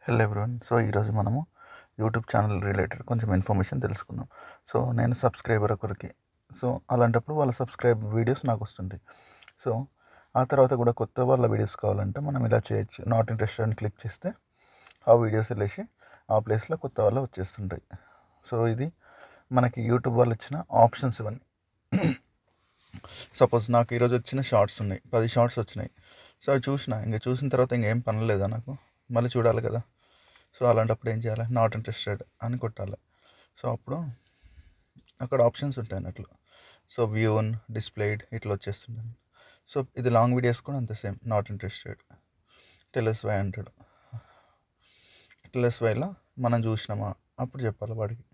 Hello everyone. So ఈరోజు మనము YouTube channel related కొంచెం ఇన్ఫర్మేషన్ తెలుసుకుందాం. సో నేను సబ్స్క్రైబర్ ఒకరికి, సో అలాంటప్పుడు వాళ్ళ సబ్స్క్రైబ్ వీడియోస్ నాకు వస్తుంది. సో ఆ తర్వాత కూడా కొత్త వాళ్ళ వీడియోస్ కావాలంటే మనం ఇలా చేయొచ్చు. నాట్ ఇంట్రెస్టెడ్ అని క్లిక్ చేస్తే ఆ వీడియోస్ వెళ్ళేసి ఆ ప్లేస్లో కొత్త వాళ్ళు వచ్చేస్తుంటాయి. సో ఇది మనకి యూట్యూబ్ వాళ్ళు ఇచ్చిన ఆప్షన్స్ ఇవన్నీ. సపోజ్ నాకు ఈరోజు వచ్చిన షార్ట్స్ ఉన్నాయి, 10 షార్ట్స్ వచ్చినాయి. సో అవి చూసిన తర్వాత ఇంకేం పని లేదా నాకు, మళ్ళీ చూడాలి కదా. సో అలాంటప్పుడు ఏం చేయాలి? నాట్ ఇంట్రెస్టెడ్ అని కొట్టాలి. సో అప్పుడు అక్కడ ఆప్షన్స్ ఉంటాయి అన్నట్లు. సో వ్యూన్, డిస్ప్లేడ్ ఇట్లా వచ్చేస్తుంటాయి. సో ఇది లాంగ్ వీడియోస్ కూడా అంతే సేమ్, నాట్ ఇంట్రెస్టెడ్. టెలెస్వై అంటాడు. టెలెస్వైలో మనం చూసినామా అప్పుడు చెప్పాలి వాడికి.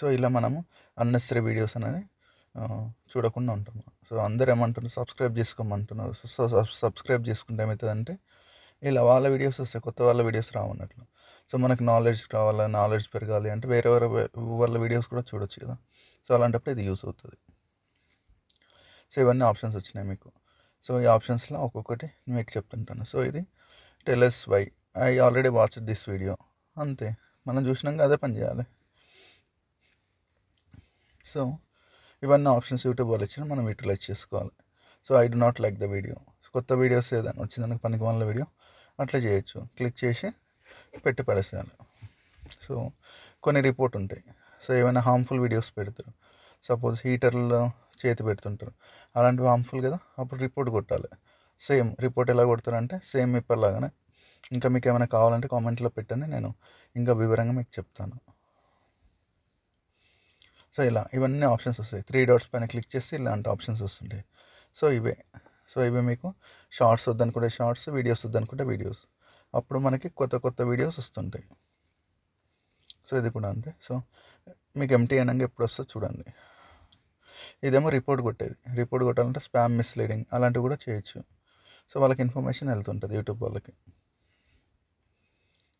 సో ఇలా మనము అన్నెసరీ వీడియోస్ అనేది చూడకుండా ఉంటాము. సో అందరు ఏమంటున్నారు, సబ్స్క్రైబ్ చేసుకోమంటున్నారు. సో సబ్స్క్రైబ్ చేసుకుంటే ఏమవుతుందంటే ఇలా వాళ్ళ వీడియోస్ వస్తాయి, కొత్త వాళ్ళ వీడియోస్ రావన్నట్లు. సో మనకు నాలెడ్జ్ కావాలి, నాలెడ్జ్ పెరగాలి అంటే వేరే వాళ్ళ వీడియోస్ కూడా చూడొచ్చు కదా. సో అలాంటప్పుడు ఇది యూస్ అవుతుంది. సో ఇవన్నీ ఆప్షన్స్ వచ్చినాయి మీకు. సో ఈ ఆప్షన్స్లో ఒక్కొక్కటి మీకు చెప్తుంటాను. సో ఇది tell us why I already watch this video, అంతే. మనం చూసినాక అదే పని చేయాలి. సో ఇవన్నీ ఆప్షన్స్ యూట్యూబ్ వాళ్ళు ఇచ్చిన మనం యూటిలైజ్ చేసుకోవాలి. So I do not like the video, కొత్త వీడియోస్ ఏదైనా వచ్చిందానికి పనికి వాళ్ళ వీడియో అట్లా చేయొచ్చు. క్లిక్ చేసి పెట్టి పడేసేయాలి. సో కొన్ని రిపోర్ట్ ఉంటాయి. సో ఏమైనా హార్మ్ఫుల్ వీడియోస్ పెడతారు, సపోజ్ హీటర్లో చేతి పెడుతుంటారు, అలాంటివి హార్మ్ఫుల్ కదా, అప్పుడు రిపోర్ట్ కొట్టాలి. సేమ్ రిపోర్ట్ ఎలా కొడతారంటే సేమ్ ఇప్పటిలాగానే. ఇంకా మీకు ఏమైనా కావాలంటే కామెంట్లో పెట్టండి, నేను ఇంకా వివరంగా మీకు చెప్తాను. సో ఇలా ఇవన్నీ ఆప్షన్స్ వస్తాయి. 3 డాట్స్ పైన క్లిక్ చేస్తే ఇలాంటి ఆప్షన్స్ వస్తుంటాయి. సో ఇవే మీకు షార్ట్స్ వద్దనుకుంటే షార్ట్స్, వీడియోస్ వద్దనుకుంటే వీడియోస్. అప్పుడు మనకి కొత్త కొత్త వీడియోస్ వస్తుంటాయి. సో ఇది కూడా అంతే. సో మీకు ఎంటీ అయినాక ఎప్పుడు వస్తుందో చూడండి. ఇదేమో రిపోర్ట్ కొట్టేది. రిపోర్ట్ కొట్టాలంటే స్పామ్, మిస్లీడింగ్ అలాంటివి కూడా చేయొచ్చు. సో వాళ్ళకి ఇన్ఫర్మేషన్ వెళ్తుంటుంది యూట్యూబ్ వాళ్ళకి.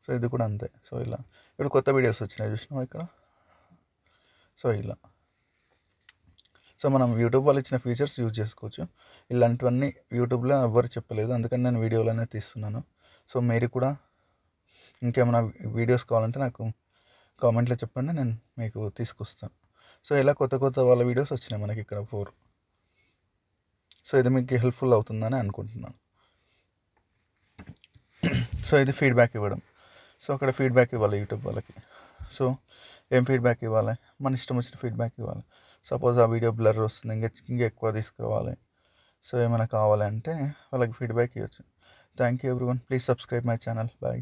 సో ఇది కూడా అంతే. సో ఇలా ఇప్పుడు కొత్త వీడియోస్ వచ్చినాయి చూసినావా ఇక్కడ. సో ఇలా సో మనం యూట్యూబ్ వాళ్ళు ఇచ్చిన ఫీచర్స్ యూజ్ చేసుకోవచ్చు. ఇలాంటివన్నీ యూట్యూబ్లో ఎవరు చెప్పలేదు, అందుకని నేను వీడియోలోనే తీస్తున్నాను. సో మీరు కూడా ఇంకేమైనా వీడియోస్ కావాలంటే నాకు కామెంట్లో చెప్పండి, నేను మీకు తీసుకొస్తాను. సో ఇలా కొత్త కొత్త వాళ్ళ వీడియోస్ వచ్చినాయి మనకి ఇక్కడ 4. సో ఇది మీకు హెల్ప్ఫుల్ అవుతుందని అనుకుంటున్నాను. సో ఇది ఫీడ్బ్యాక్ ఇవ్వడం. సో అక్కడ ఫీడ్బ్యాక్ ఇవ్వాలి యూట్యూబ్ వాళ్ళకి. సో ఏం ఫీడ్బ్యాక్ ఇవ్వాలి? మన ఇష్టం వచ్చిన ఫీడ్బ్యాక్ ఇవ్వాలి. సపోజ్ ఆ వీడియో బ్లర్ వస్తుంది, ఇంకా ఎక్కువ తీసుకురావాలి, సో ఏమైనా కావాలంటే వాళ్ళకి ఫీడ్బ్యాక్ ఇవ్వచ్చు. Thank you everyone. Please subscribe my channel. Bye.